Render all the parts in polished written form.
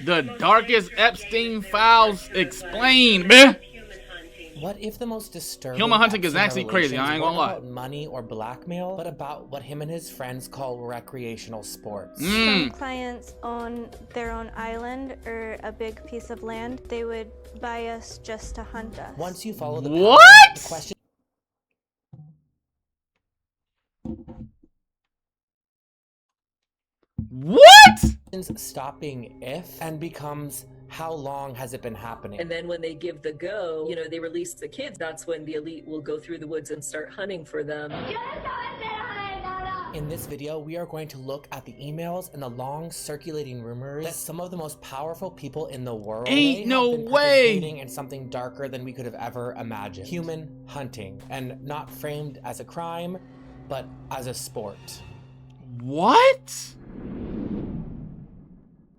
The darkest Epstein files explained, man. What if the most disturbing Human hunting is Epstein actually crazy, I ain't gonna weren't lie. about money or blackmail, but about what him and his friends call recreational sports? Some clients own their own island or a big piece of land. They would buy us just to hunt us. Once you follow the What? pattern, the question What? stop being if and becomes how long has it been happening? And then when they give the go, you know, they release the kids, that's when the elite will go through the woods and start hunting for them. In this video, we are going to look at the emails and the long circulating rumors that some of the most powerful people in the world Ain't no have been way participating in something darker than we could have ever imagined. Human hunting, and not framed as a crime, but as a sport. What?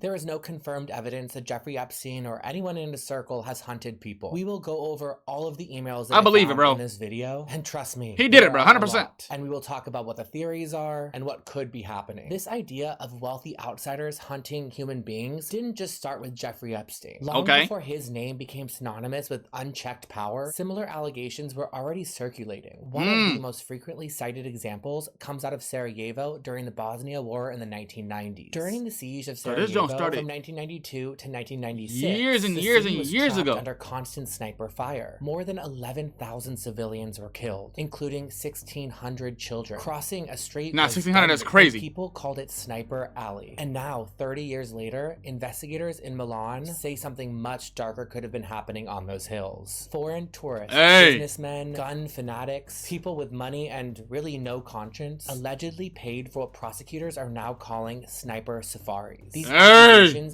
There is no confirmed evidence that Jeffrey Epstein or anyone in his circle has hunted people. We will go over all of the emails that I believe found it, bro. in this video, and trust me, He did it, there bro, are a 100%. lot. And we will talk about what the theories are and what could be happening. This idea of wealthy outsiders hunting human beings didn't just start with Jeffrey Epstein. Long before his name became synonymous with unchecked power, similar allegations were already circulating. One of the most frequently cited examples comes out of Sarajevo during the Bosnia War in the 1990s. During the siege of Sarajevo from 1992 to 1996, years and the years city and was years trapped ago, under constant sniper fire. More than 11,000 civilians were killed, including 1,600 children. Crossing a street Nah, was 1,600 deadly, is crazy. and people called it Sniper Alley. And now, 30 years later, investigators in Milan say something much darker could have been happening on those hills. Foreign tourists, businessmen, gun fanatics, people with money and really no conscience, allegedly paid for what prosecutors are now calling sniper safaris. These accusations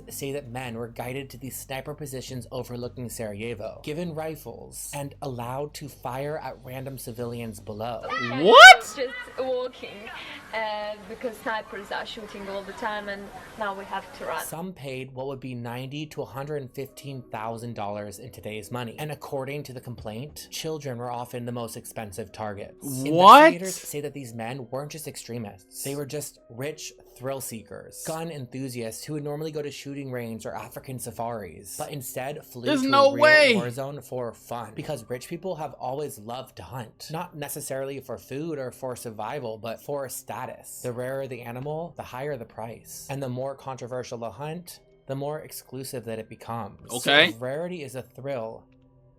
say that men were guided to these sniper positions overlooking Sarajevo, given rifles, and allowed to fire at random civilians below. What? Just walking because snipers are shooting all the time, and now we have to run. Some paid what would be $90,000 to $115,000 in today's money, and according to the complaint, children were often the most expensive targets. What? Investigators say that these men weren't just extremists; they were just rich thrill seekers, gun enthusiasts who would normally go to shooting range or African safaris, but instead flew to a real war zone for fun. Because rich people have always loved to hunt, not necessarily for food or for survival, but for status. The rarer the animal, the higher the price, and the more controversial the hunt, the more exclusive that it becomes. Okay. So if rarity is a thrill,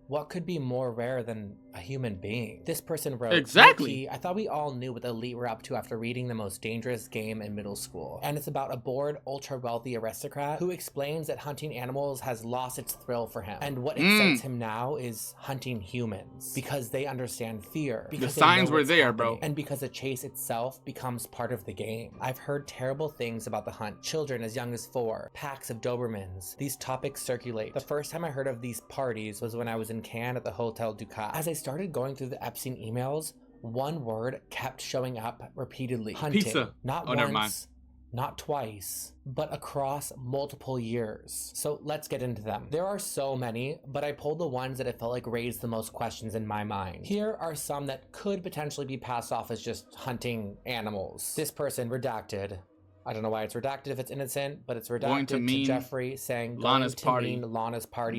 what could be more rare than a human being? This person wrote, Exactly. I thought we all knew what the elite were up to after reading The Most Dangerous Game in middle school. And it's about a bored, ultra-wealthy aristocrat who explains that hunting animals has lost its thrill for him. And what excites him now is hunting humans. Because they understand fear. Because The signs were there, happening, bro. and because the chase itself becomes part of the game. I've heard terrible things about the hunt. Children as young as 4, packs of Dobermans. These topics circulate. The first time I heard of these parties was when I was in Cannes at the Hotel Ducat. As I started going through the Epstein emails, one word kept showing up repeatedly. Hunting. Pizza. Not never mind. once, not twice, but across multiple years. So let's get into them. There are so many, but I pulled the ones that I felt like raised the most questions in my mind. Here are some that could potentially be passed off as just hunting animals. This person, redacted. I don't know why it's redacted if it's innocent, but it's redacted to Jeffrey saying Lana's party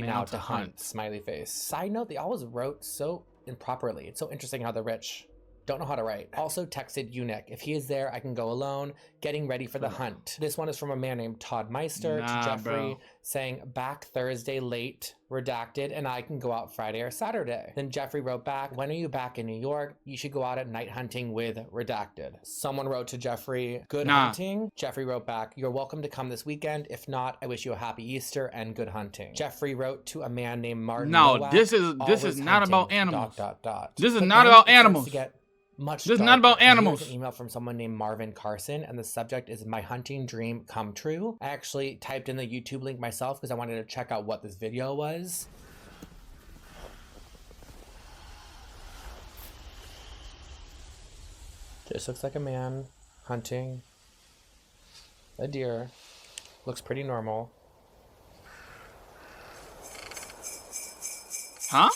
now to hunt. Smiley face. Side note, they always wrote so improperly. It's so interesting how the rich don't know how to write. Also texted Eunuch. If he is there, I can go alone. Getting ready for the hunt. This one is from a man named Todd Meister to Jeffrey saying back Thursday late, redacted, and I can go out Friday or Saturday. Then Jeffrey wrote back, when are you back in New York? You should go out at night hunting with redacted. Someone wrote to Jeffrey, good hunting. Jeffrey wrote back, you're welcome to come this weekend. If not, I wish you a happy Easter and good hunting. Jeffrey wrote to a man named Martin Nowak, this is not hunting, about animals. This is not about animals. This is not about animals. Here's an email from someone named Marvin Carson, and the subject is my hunting dream come true. I actually typed in the YouTube link myself because I wanted to check out what this video was. This looks like a man hunting a deer. Looks pretty normal. Huh?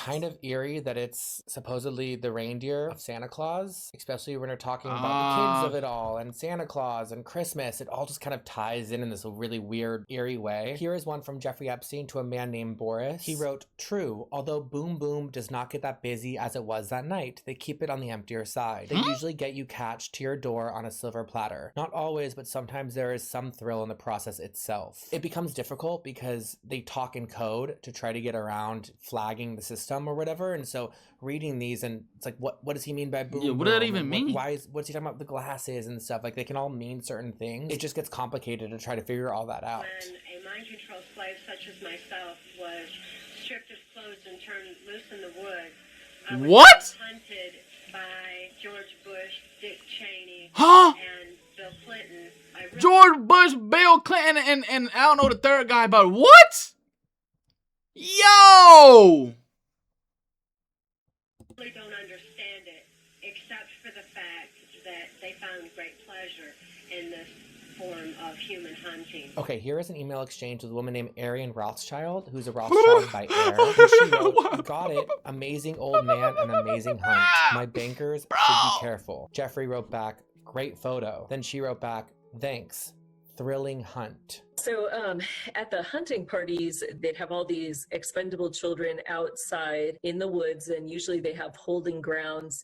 kind of eerie that it's supposedly the reindeer of Santa Claus, especially when they're talking about the kids of it all and Santa Claus and Christmas. It all just kind of ties in this really weird, eerie way. Here is one from Jeffrey Epstein to a man named Boris. He wrote, "True, although Boom Boom does not get that busy as it was that night, they keep it on the emptier side. They usually get you catched to your door on a silver platter. Not always, but sometimes there is some thrill in the process itself." It becomes difficult because they talk in code to try to get around flagging the system or whatever, and so reading these and it's like, what does he mean by boom? Yeah, what does that even mean? What's he talking about with the glasses and stuff? Like, they can all mean certain things. It just gets complicated to try to figure all that out. When a mind control slave such as myself was stripped of clothes and turned loose in the woods, I was hunted by George Bush, Dick Cheney, and Bill Clinton. George Bush, Bill Clinton, and I don't know the third guy, but what? Yo! I really don't understand it, except for the fact that they found great pleasure in this form of human hunting. Okay, here is an email exchange with a woman named Arian Rothschild, who's a Rothschild by air. And she wrote, "Got it. Amazing old man and amazing hunt. My bankers should be careful." Jeffrey wrote back, "Great photo." Then she wrote back, "Thanks. Thrilling hunt." So at the hunting parties, they'd have all these expendable children outside in the woods, and usually they have holding grounds,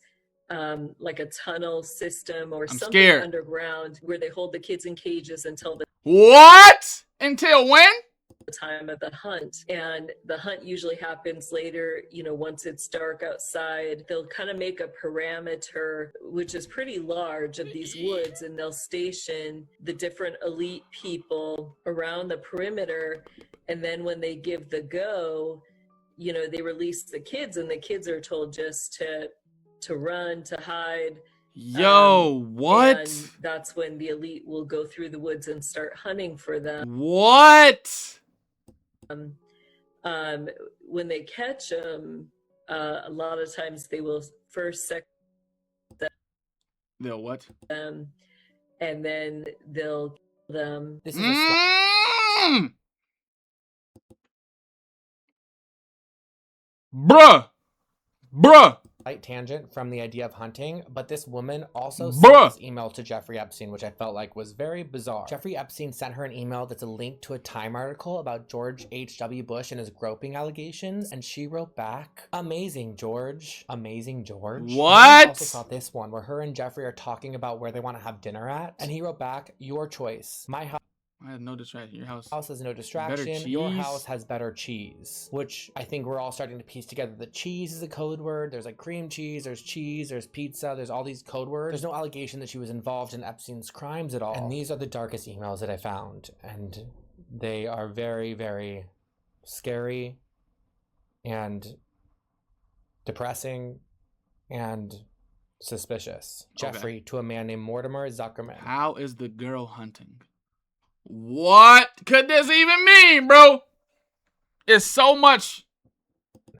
like a tunnel system or something underground, where they hold the kids in cages until the what? Until when? time of the hunt. And the hunt usually happens later, you know, once it's dark outside. They'll kind of make a perimeter, which is pretty large, of these woods, and they'll station the different elite people around the perimeter. And then when they give the go, you know, they release the kids, and the kids are told just to run, to hide. Yo, what? And that's when the elite will go through the woods and start hunting for them. What? When they catch them, a lot of times they will first sex They'll what? them, and then they'll kill them. This is a Bruh. slight tangent from the idea of hunting, but this woman also sent this email to Jeffrey Epstein, which I felt like was very bizarre. Jeffrey Epstein sent her an email that's a link to a Time article about George H.W. Bush and his groping allegations, and she wrote back, "Amazing, George. Amazing, George." What? I also saw this one where her and Jeffrey are talking about where they want to have dinner at, and he wrote back, "Your choice. My house I had no distraction. Your house has no distraction. Your house has better cheese." Which I think we're all starting to piece together that cheese is a code word. There's like cream cheese, there's pizza, there's all these code words. There's no allegation that she was involved in Epstein's crimes at all. And these are the darkest emails that I found. And they are very, very scary and depressing and suspicious. Okay. Jeffrey to a man named Mortimer Zuckerman. How is the girl hunting? What could this even mean, bro? It's so much.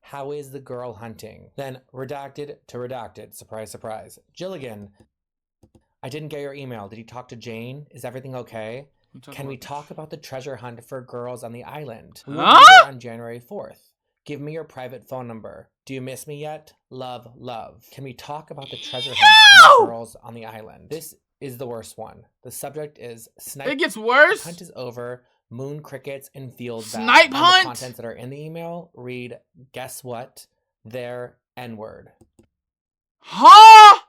How is the girl hunting? Then redacted to redacted. Surprise, surprise. Jilligan, I didn't get your email. Did you talk to Jane? Is everything okay? Can we talk about the treasure hunt for girls on the island? We will be there on January 4th. Give me your private phone number. Do you miss me yet? Love, love. Can we talk about the treasure hunt on the girls on the island? This is the worst one. The subject is snipe. It gets worse. Hunt is over. Moon crickets and field bags. Snipe hunt. The contents that are in the email read, guess what? Their N-word. Huh?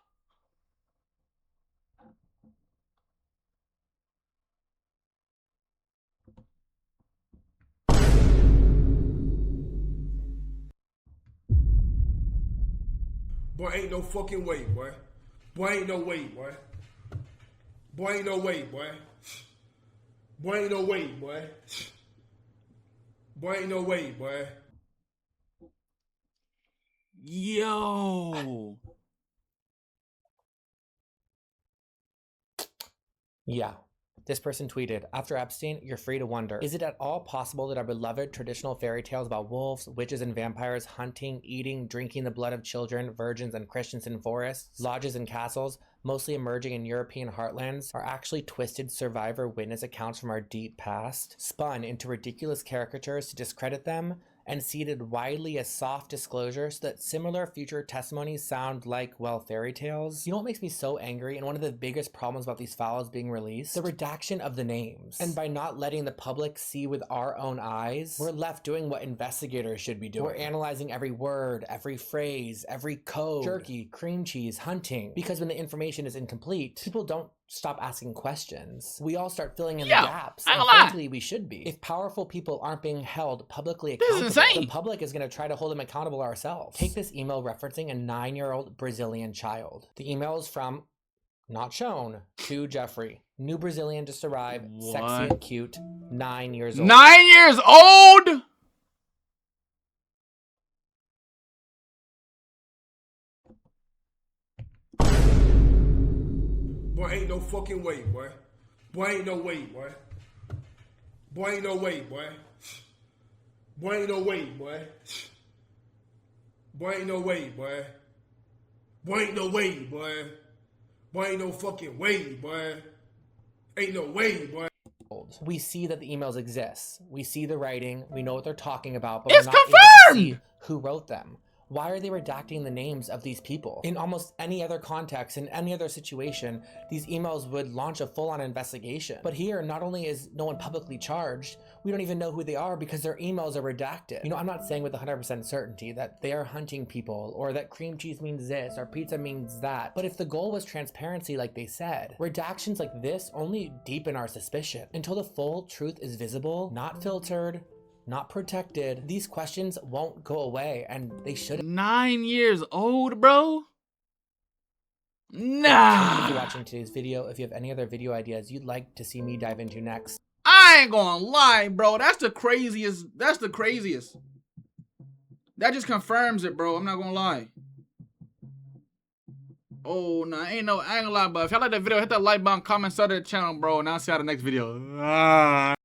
Boy, ain't no fucking way, boy. Boy, ain't no way, boy. Boy, ain't no way, boy. Boy, ain't no way, boy. Boy, ain't no way, boy. Yo. Yeah. This person tweeted, after Epstein, you're free to wonder, is it at all possible that our beloved traditional fairy tales about wolves, witches, and vampires hunting, eating, drinking the blood of children, virgins, and Christians in forests, lodges, and castles, mostly emerging in European heartlands, are actually twisted survivor witness accounts from our deep past, spun into ridiculous caricatures to discredit them, and seeded widely as soft disclosure so that similar future testimonies sound like, well, fairy tales. You know what makes me so angry, and one of the biggest problems about these files being released? The redaction of the names. And by not letting the public see with our own eyes, we're left doing what investigators should be doing. We're analyzing every word, every phrase, every code, jerky, cream cheese, hunting, because when the information is incomplete, people don't stop asking questions. We all start filling in the gaps, and frankly, we should be. If powerful people aren't being held publicly accountable, this is insane. The public is going to try to hold them accountable ourselves. Take this email referencing a 9-year-old Brazilian child. The email is from, not shown, to Jeffrey. New Brazilian just arrived, sexy and cute, 9 years old. 9 years old? Boy, ain't no fucking way, boy. Boy, ain't no way, boy. Boy, ain't no way, boy. Boy, ain't no way, boy. Boy, ain't no way, boy. Boy, ain't no way, boy. Boy, ain't no fucking way, boy. Ain't no way, boy. We see that the emails exist. We see the writing. We know what they're talking about, but It's we're not able to see who wrote them. Why are they redacting the names of these people? In almost any other context, in any other situation, these emails would launch a full-on investigation. But here, not only is no one publicly charged, we don't even know who they are because their emails are redacted. You know, I'm not saying with 100% certainty that they are hunting people or that cream cheese means this or pizza means that. But if the goal was transparency like they said, redactions like this only deepen our suspicion. Until the full truth is visible, not filtered, not protected, these questions won't go away, and they shouldn't. 9 years old, bro? Nah. Thank you for watching today's video. If you have any other video ideas you'd like to see me dive into next, I ain't gonna lie, bro. That's the craziest. That's the craziest. That just confirms it, bro. I'm not gonna lie. Oh, no, I ain't gonna lie, but if y'all like that video, hit that like button, comment, subscribe to the channel, bro, and I'll see y'all in the next video.